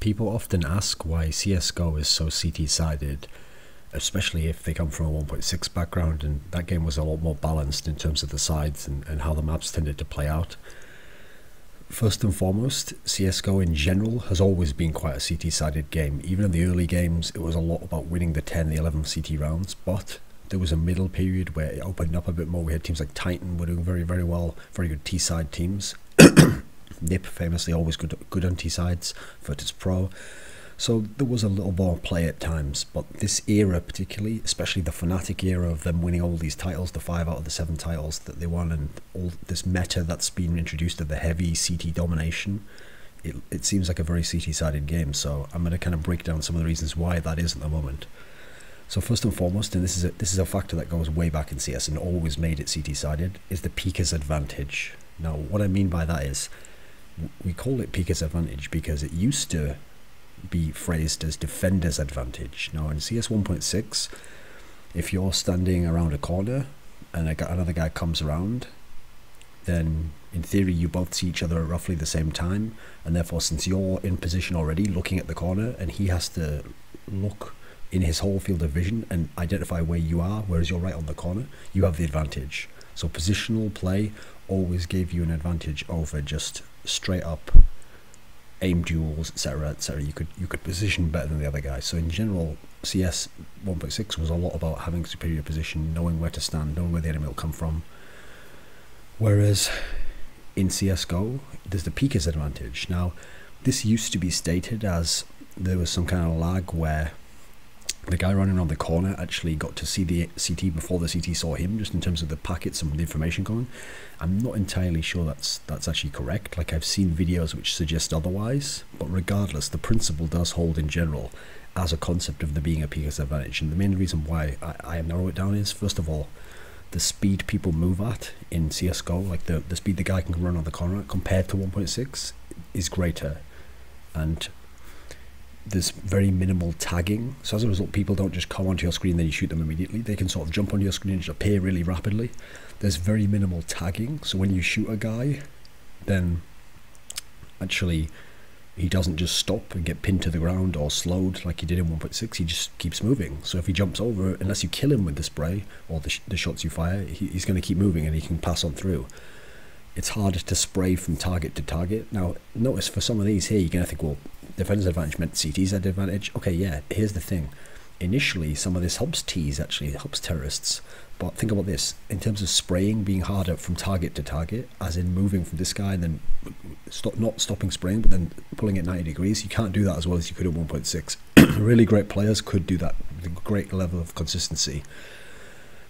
People often ask why CSGO is so CT-sided, especially if they come from a 1.6 background, and that game was a lot more balanced in terms of the sides and how the maps tended to play out. First and foremost, CSGO in general has always been quite a CT-sided game. Even in the early games, it was a lot about winning the 10, the 11 CT rounds, but there was a middle period where it opened up a bit more. We had teams like Titan were doing very, very well, very good T-side teams. Nip famously always good on T-sides, Virtus Pro. So there was a little more play at times, but this era particularly, especially the Fnatic era of them winning all these titles, the 5 out of the 7 titles that they won, and all this meta that's been introduced of the heavy CT domination, it seems like a very CT-sided game. So I'm going to kind of break down some of the reasons why that is at the moment. So first and foremost, and this is a factor that goes way back in CS and always made it CT-sided, is the Picus Advantage. Now what I mean by that is, we call it Picus Advantage because it used to be phrased as Defender's Advantage. Now in CS 1.6, if you're standing around a corner and another guy comes around, then in theory you both see each other at roughly the same time, and therefore since you're in position already looking at the corner and he has to look in his whole field of vision and identify where you are, whereas you're right on the corner, you have the advantage. So positional play always gave you an advantage over just straight up aim duels, etc., etc. You could position better than the other guy. So in general, CS 1.6 was a lot about having superior position, knowing where to stand, knowing where the enemy will come from. Whereas in CSGO, there's the Picus Advantage. Now, this used to be stated as there was some kind of lag where the guy running around the corner actually got to see the CT before the CT saw him, just in terms of the packets and the information going. I'm not entirely sure that's actually correct. Like, I've seen videos which suggest otherwise, but regardless, the principle does hold in general as a concept of there being a Picus Advantage. And the main reason why I narrow it down is, first of all, the speed people move at in CSGO, like the speed the guy can run on the corner compared to 1.6 is greater. And there's very minimal tagging, so as a result people don't just come onto your screen then you shoot them immediately. They can sort of jump onto your screen and just appear really rapidly. There's very minimal tagging, so when you shoot a guy, then actually he doesn't just stop and get pinned to the ground or slowed like he did in 1.6, he just keeps moving. So if he jumps over, unless you kill him with the spray or the shots you fire, he's going to keep moving and he can pass on through. It's harder to spray from target to target. Now notice for some of these here, you're going to think, well, Defender's Advantage meant CT's advantage. Okay, yeah, here's the thing. Initially, some of this helps T's, actually, it helps terrorists. But think about this, in terms of spraying being harder from target to target, as in moving from this guy and then not stopping spraying, but then pulling it 90 degrees, you can't do that as well as you could at 1.6. Really great players could do that with a great level of consistency.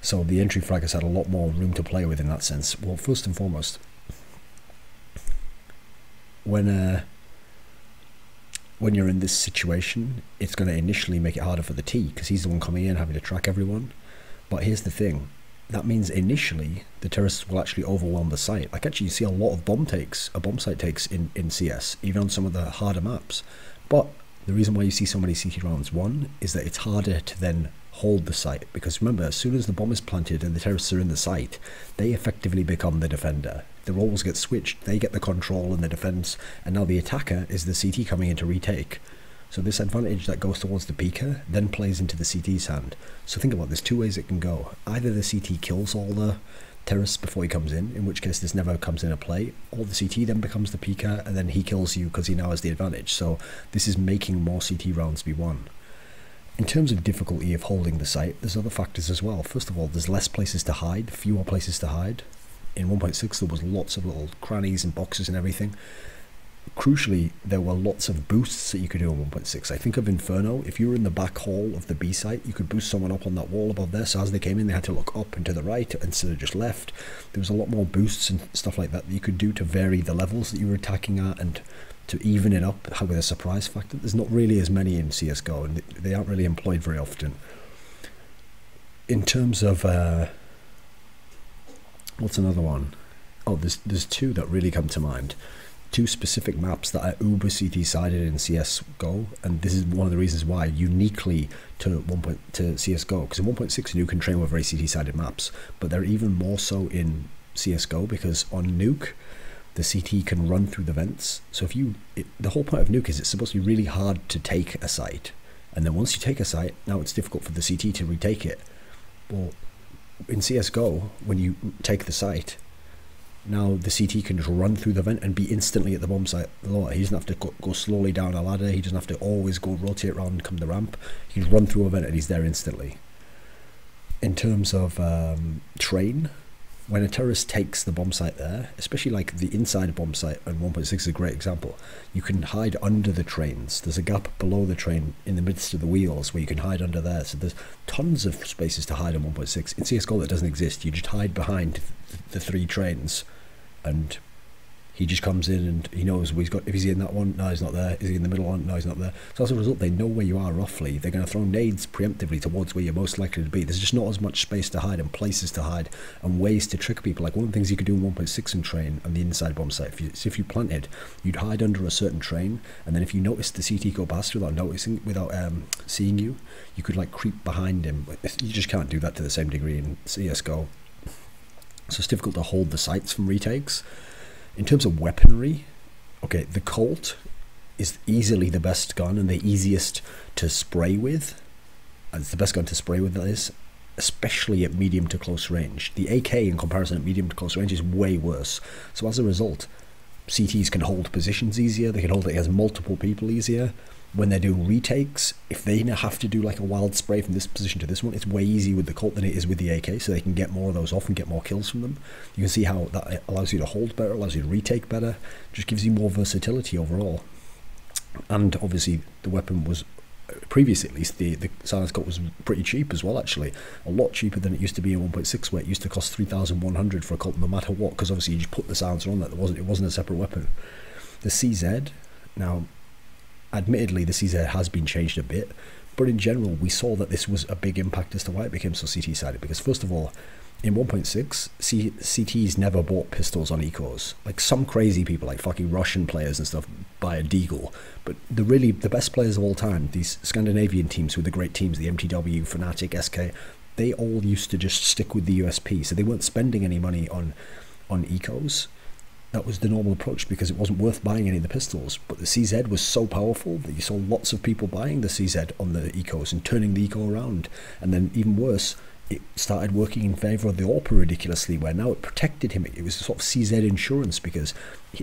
So the entry frag has had a lot more room to play with in that sense. Well, first and foremost, when you're in this situation, it's going to initially make it harder for the T, because he's the one coming in having to track everyone. But here's the thing, that means initially the terrorists will actually overwhelm the site. Like, actually you see a lot of bomb site takes in CS, even on some of the harder maps. But the reason why you see so many CT rounds, one, is that it's harder to then hold the site, because remember, as soon as the bomb is planted and the terrorists are in the site, they effectively become the defender. The roles get switched, they get the control and the defense, and now the attacker is the CT coming in to retake. So this advantage that goes towards the peeker then plays into the CT's hand. So think about this, 2 ways it can go. Either the CT kills all the terrorists before he comes in which case this never comes into play, or the CT then becomes the peeker and then he kills you because he now has the advantage. So this is making more CT rounds be won. In terms of difficulty of holding the site, there's other factors as well. First of all, there's less places to hide, fewer places to hide. In 1.6 there was lots of little crannies and boxes and everything. Crucially, there were lots of boosts that you could do in 1.6. I think of Inferno. If you were in the back hall of the B site, you could boost someone up on that wall above there, so as they came in they had to look up and to the right instead of just left. There was a lot more boosts and stuff like that you could do to vary the levels that you were attacking at and to even it up with a surprise factor. There's not really as many in CSGO, and they aren't really employed very often. In terms of what's another one? Oh, there's two that really come to mind. Two specific maps that are uber CT sided in CSGO, and this is one of the reasons why uniquely to CSGO, because in 1.6 Nuke and Train were very CT sided maps, but they're even more so in CSGO because on Nuke the CT can run through the vents. So if you, the whole point of nuke is it's supposed to be really hard to take a site, and then once you take a site, now it's difficult for the CT to retake it. Well, in CSGO, when you take the site, now the CT can just run through the vent and be instantly at the bomb site lower. He doesn't have to go slowly down a ladder. He doesn't have to always go rotate around and come the ramp. He can run through a vent and he's there instantly. In terms of train, when a terrorist takes the bomb site there, especially like the inside bomb site, and 1.6 is a great example, you can hide under the trains. There's a gap below the train in the midst of the wheels where you can hide under there. So there's tons of spaces to hide on 1.6. In CSGO that doesn't exist. You just hide behind the 3 trains, and he just comes in and he knows where he's got. If he's in that one, no, he's not there. Is he in the middle one? No, he's not there. So as a result, they know where you are roughly. They're going to throw nades preemptively towards where you're most likely to be. There's just not as much space to hide and places to hide and ways to trick people. Like one of the things you could do in 1.6 and train on the inside bomb site, if you planted, you'd hide under a certain train, and then if you noticed the CT go past without seeing you, you could like creep behind him. You just can't do that to the same degree in CSGO. So it's difficult to hold the sites from retakes. In terms of weaponry, okay, the Colt is easily the best gun and the easiest to spray with. It's the best gun to spray with, that is, especially at medium to close range. The AK in comparison at medium to close range is way worse. So as a result, CTs can hold positions easier, they can hold it as multiple people easier. When they're doing retakes, if they have to do like a wild spray from this position to this one, it's way easier with the Colt than it is with the AK, so they can get more of those off and get more kills from them. You can see how that allows you to hold better, allows you to retake better, just gives you more versatility overall. And obviously the weapon was, previously at least, the silence Colt was pretty cheap as well, actually. A lot cheaper than it used to be in 1.6, where it used to cost 3,100 for a Colt no matter what, because obviously you just put the silencer on that. It wasn't a separate weapon. The CZ, now, admittedly, the CZ has been changed a bit, but in general, we saw that this was a big impact as to why it became so CT-sided. Because first of all, in 1.6, CTs never bought pistols on ecos. Like some crazy people, like fucking Russian players and stuff, buy a Deagle. But the best players of all time, these Scandinavian teams who were the great teams, the MTW, Fnatic, SK, they all used to just stick with the USP. So they weren't spending any money on ecos. That was the normal approach because it wasn't worth buying any of the pistols. But the CZ was so powerful that you saw lots of people buying the CZ on the ecos and turning the eco around. And then even worse, it started working in favour of the AWPer ridiculously, where now it protected him. It was sort of CZ insurance, because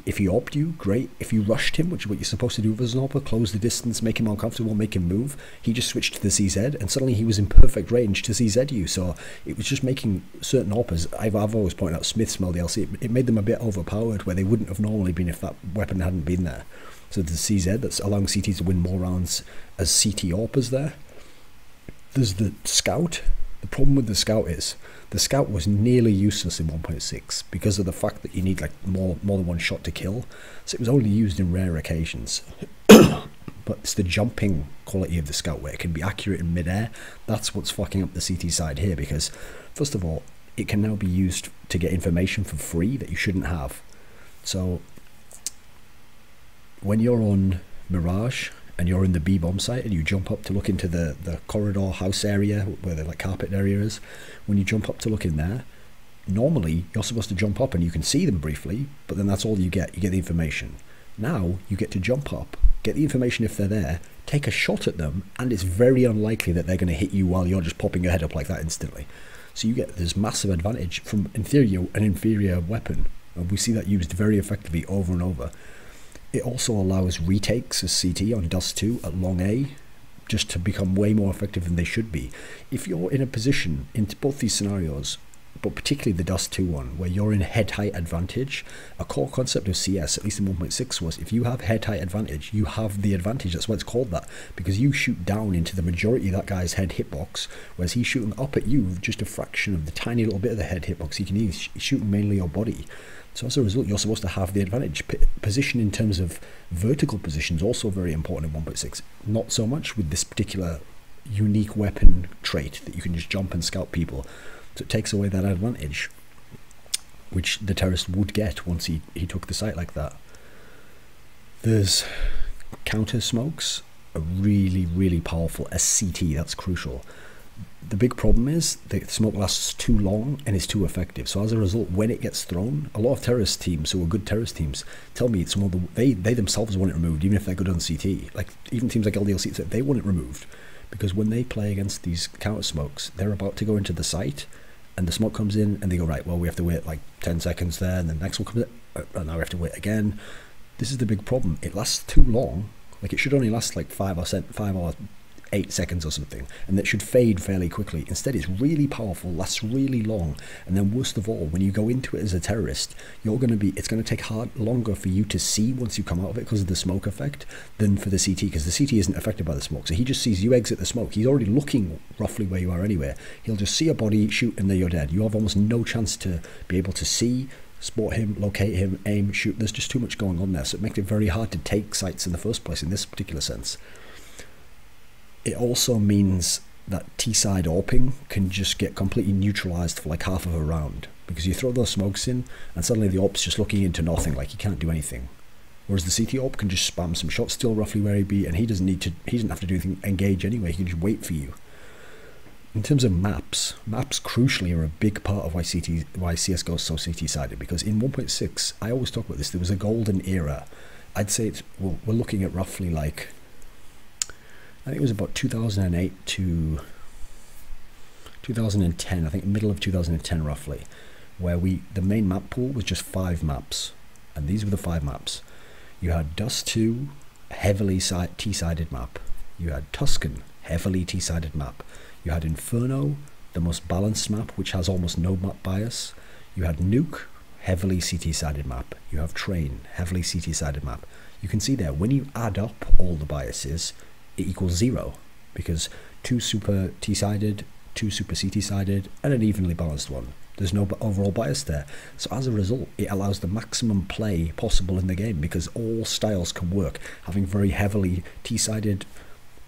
if he AWP'd you, great. If you rushed him, which is what you're supposed to do with an AWPer, close the distance, make him uncomfortable, make him move, he just switched to the CZ, and suddenly he was in perfect range to CZ you. So it was just making certain AWPers, I've always pointed out, Smith smell the LC, it made them a bit overpowered, where they wouldn't have normally been if that weapon hadn't been there. So the CZ, that's allowing CTs to win more rounds as CT AWPers there. There's the Scout. The problem with the Scout is the Scout was nearly useless in 1.6 because of the fact that you need like more than one shot to kill. So it was only used in rare occasions. But it's the jumping quality of the Scout where it can be accurate in midair. That's what's fucking up the CT side here, because first of all, it can now be used to get information for free that you shouldn't have. So when you're on Mirage and you're in the B bomb site and you jump up to look into the corridor house area where the like carpet area is, when you jump up to look in there, normally you're supposed to jump up and you can see them briefly, but then that's all you get the information. Now you get to jump up, get the information if they're there, take a shot at them, and it's very unlikely that they're going to hit you while you're just popping your head up like that instantly. So you get this massive advantage from an inferior weapon, and we see that used very effectively over and over. It also allows retakes as CT on Dust 2 at long A just to become way more effective than they should be. If you're in a position in both these scenarios, but particularly the Dust 2 one, where you're in head height advantage, a core concept of CS, at least in 1.6, was if you have head height advantage, you have the advantage. That's why it's called that, because you shoot down into the majority of that guy's head hitbox, whereas he's shooting up at you with just a fraction of the tiny little bit of the head hitbox he can use. He's shooting mainly your body. So as a result, you're supposed to have the advantage. Position in terms of vertical position is also very important in 1.6. Not so much with this particular unique weapon trait that you can just jump and scout people. So it takes away that advantage, which the terrorist would get once he took the site like that. There's counter smokes, are really, really powerful as CT, that's crucial. The big problem is the smoke lasts too long and is too effective. So as a result, when it gets thrown, a lot of terrorist teams who are good terrorist teams tell me it's more they themselves want it removed, even if they're good on CT. Like even teams like LDLC, they want it removed because when they play against these counter smokes, they're about to go into the site, and the smoke comes in, and they go, right, well, we have to wait like 10 seconds there, and the next one comes in, and now we have to wait again. This is the big problem. It lasts too long. Like it should only last like 5 or 8 seconds or something, and it should fade fairly quickly. Instead, it's really powerful, lasts really long, and then worst of all, when you go into it as a terrorist, it's going to take longer for you to see once you come out of it because of the smoke effect than for the CT, because the CT isn't affected by the smoke. So he just sees you exit the smoke. He's already looking roughly where you are anyway. He'll just see a body, shoot, and then you're dead. You have almost no chance to be able to see, spot him, locate him, aim, shoot. There's just too much going on there, so it makes it very hard to take sites in the first place in this particular sense. It also means that T-side AWPing can just get completely neutralized for like half of a round, because you throw those smokes in and suddenly the AWP's just looking into nothing, like he can't do anything. Whereas the CT AWP can just spam some shots still roughly where he'd be, and he doesn't have to do anything, engage anyway, he can just wait for you. In terms of maps crucially are a big part of why CSGO is so CT-sided, because in 1.6, I always talk about this, there was a golden era. I'd say we're looking at roughly like, I think it was about 2008 to 2010, I think middle of 2010 roughly, where the main map pool was just 5 maps, and these were the 5 maps. You had Dust 2, heavily T-sided map. You had Tuscan, heavily T-sided map. You had Inferno, the most balanced map, which has almost no map bias. You had Nuke, heavily CT-sided map. You have Train, heavily CT-sided map. You can see there, when you add up all the biases, it equals 0, because 2 super T-sided, 2 super CT-sided, and an evenly balanced one. There's no overall bias there. So as a result, it allows the maximum play possible in the game, because all styles can work. Having very heavily T-sided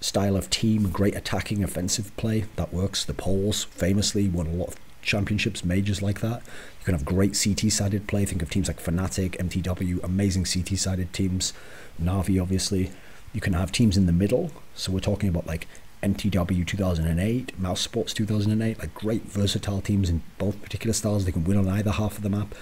style of team, great attacking offensive play, that works. The Poles famously won a lot of championships, majors like that. You can have great CT-sided play. Think of teams like Fnatic, MTW, amazing CT-sided teams. Na'Vi, obviously. You can have teams in the middle, so we're talking about like MTW 2008, Mouse Sports 2008, like great versatile teams in both particular styles. They can win on either half of the map,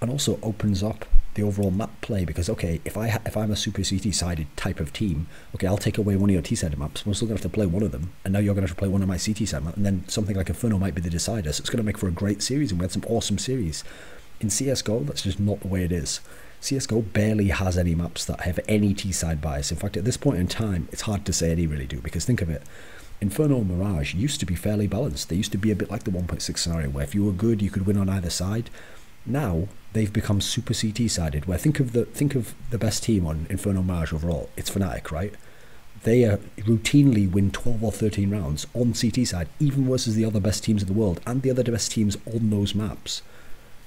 and also opens up the overall map play, because okay, if I'm a super CT-sided type of team, okay, I'll take away one of your T-sided maps, we're still going to have to play one of them, and now you're going to have to play one of my CT-sided maps, and then something like Inferno might be the decider, so it's going to make for a great series, and we had some awesome series. In CSGO, that's just not the way it is. CSGO barely has any maps that have any T-side bias. In fact, at this point in time, it's hard to say any really do, because think of it, Inferno and Mirage used to be fairly balanced. They used to be a bit like the 1.6 scenario, where if you were good, you could win on either side. Now, they've become super CT-sided, where think of the best team on Inferno Mirage overall, it's Fnatic, right? They routinely win 12 or 13 rounds on CT side, even versus the other best teams in the world, and the other best teams on those maps.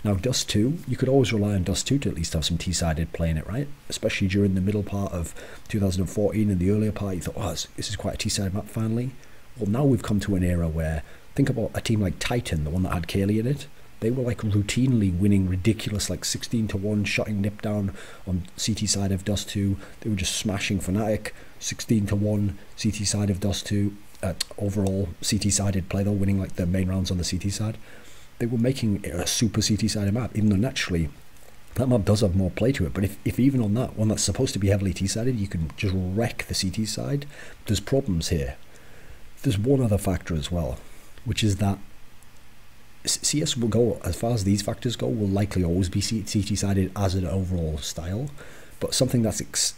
Now, Dust 2, you could always rely on Dust 2 to at least have some T-sided play in it, right? Especially during the middle part of 2014 and the earlier part, you thought, oh, this is quite a T-sided map finally. Well, now we've come to an era where, think about a team like Titan, the one that had Kaylee in it. They were like routinely winning ridiculous, like 16-1, shutting Nip down on CT side of Dust 2. They were just smashing Fnatic, 16-1, CT side of Dust 2. Overall, CT-sided play though, winning like the main rounds on the CT side. They were making it a super CT-sided map, even though naturally that map does have more play to it. But if even on that one that's supposed to be heavily T-sided, you can just wreck the CT side, there's problems here. There's one other factor as well, which is that CS will go, as far as these factors go, will likely always be CT-sided as an overall style, but something that's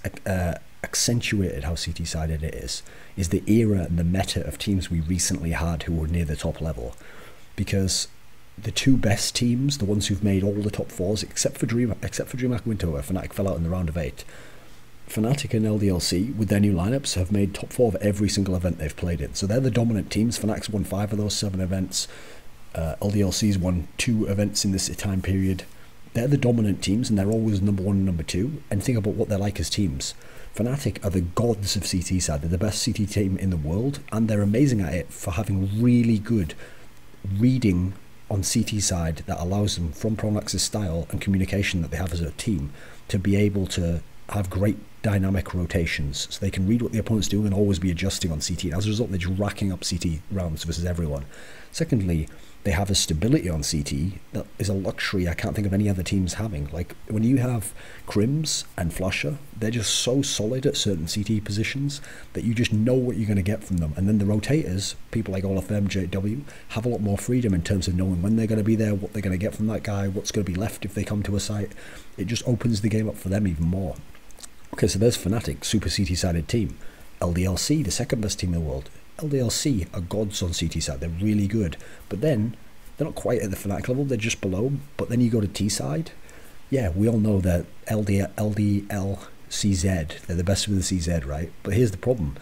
accentuated how CT-sided it is the era and the meta of teams we recently had who were near the top level. Because the 2 best teams, the ones who've made all the top 4s, except for DreamHack Winter, where Fnatic fell out in the round of 8, Fnatic and LDLC, with their new lineups, have made top 4 of every single event they've played in. So they're the dominant teams. Fnatic's won 5 of those 7 events. LDLC's won 2 events in this time period. They're the dominant teams, and they're always number 1 and number 2. And think about what they're like as teams. Fnatic are the gods of CT side. They're the best CT team in the world, and they're amazing at it for having really good reading on CT side that allows them, from Pronax's style and communication that they have as a team, to be able to have great dynamic rotations, so they can read what the opponent's doing and always be adjusting on CT. And as a result, they're just racking up CT rounds versus everyone. Secondly, they have a stability on CT that is a luxury I can't think of any other teams having. Like, when you have Crims and Flusher, they're just so solid at certain CT positions that you just know what you're going to get from them. And then the rotators, people like Olaf JW, have a lot more freedom in terms of knowing when they're going to be there, what they're going to get from that guy, what's going to be left if they come to a site. It just opens the game up for them even more. Okay, so there's Fnatic, super CT-sided team. LDLC, the second best team in the world. LDLC are gods on CT side, they're really good, but then they're not quite at the Fnatic level, they're just below. But then you go to T side, yeah, we all know that LDLCZ, they're the best with the CZ, right? But here's the problem,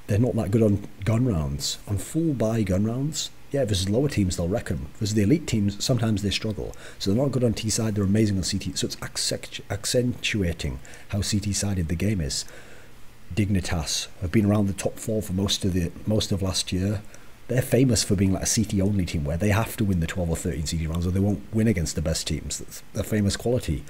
they're not that good on gun rounds, on full buy gun rounds. Yeah, versus lower teams they'll wreck them, versus the elite teams sometimes they struggle, so they're not good on T side, they're amazing on CT, so it's accentuating how CT sided the game is. Dignitas have been around the top 4 for most of last year. They're famous for being like a CT only team where they have to win the 12 or 13 CT rounds or they won't win against the best teams. That's their famous quality.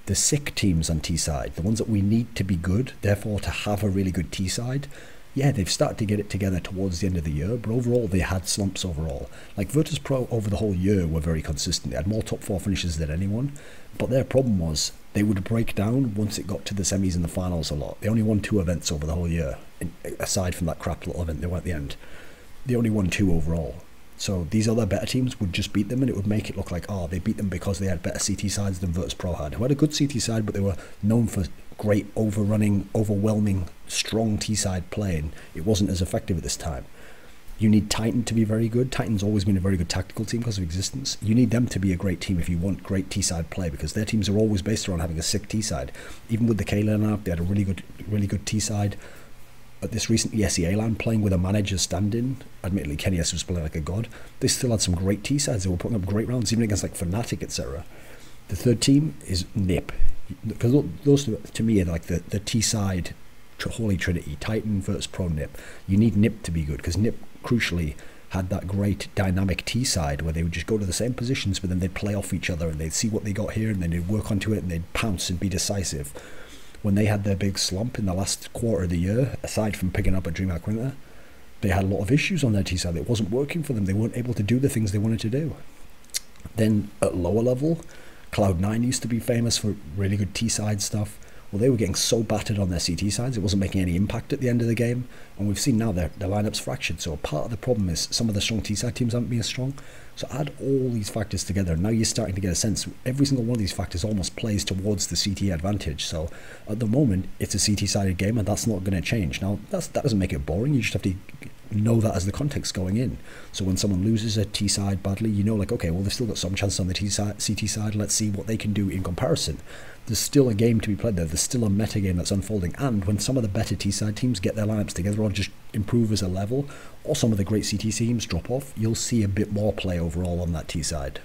The sick teams on T side, the ones that we need to be good, therefore to have a really good T side, yeah, they've started to get it together towards the end of the year, but overall they had slumps overall. Like Virtus Pro over the whole year were very consistent. They had more top 4 finishes than anyone, but their problem was they would break down once it got to the semis and the finals a lot. They only won 2 events over the whole year, aside from that crap little event they won at the end. They only won 2 overall. So these other better teams would just beat them, and it would make it look like, oh, they beat them because they had better CT sides than Virtus Pro had, who had a good CT side, but they were known for great overrunning, overwhelming, strong T-side play, and it wasn't as effective at this time. You need Titan to be very good. Titan's always been a very good tactical team because of existence. You need them to be a great team if you want great T-side play, because their teams are always based around having a sick T-side. Even with the K-Lane lineup, they had a really good T-side. At this recent ESEA LAN, playing with a manager stand-in, admittedly Kenny S was playing like a god, they still had some great T-sides. They were putting up great rounds, even against like Fnatic, etc. The third team is NIP, because those to me are like the T-side holy trinity, Titan versus Pro NIP. You need NIP to be good, because NIP crucially had that great dynamic T-side where they would just go to the same positions, but then they'd play off each other and they'd see what they got here and then they'd work onto it and they'd pounce and be decisive. When they had their big slump in the last quarter of the year, aside from picking up a DreamHack winner, they had a lot of issues on their T-side. It wasn't working for them. They weren't able to do the things they wanted to do. Then at lower level, Cloud9 used to be famous for really good T-side stuff. Well, they were getting so battered on their CT sides, it wasn't making any impact at the end of the game. And we've seen now their lineup's fractured. So part of the problem is some of the strong T-side teams aren't being as strong. So add all these factors together, and now you're starting to get a sense. Every single one of these factors almost plays towards the CT advantage. So at the moment, it's a CT-sided game, and that's not going to change. Now, that doesn't make it boring. You just have to know that as the context going in. So when someone loses a T-side badly, you know, like, okay, well, they've still got some chance on the CT side. Let's see what they can do in comparison. There's still a game to be played there. There's still a meta game that's unfolding. And when some of the better T-side teams get their lineups together or just improve as a level, or some of the great CT teams drop off, you'll see a bit more play overall on that T-side.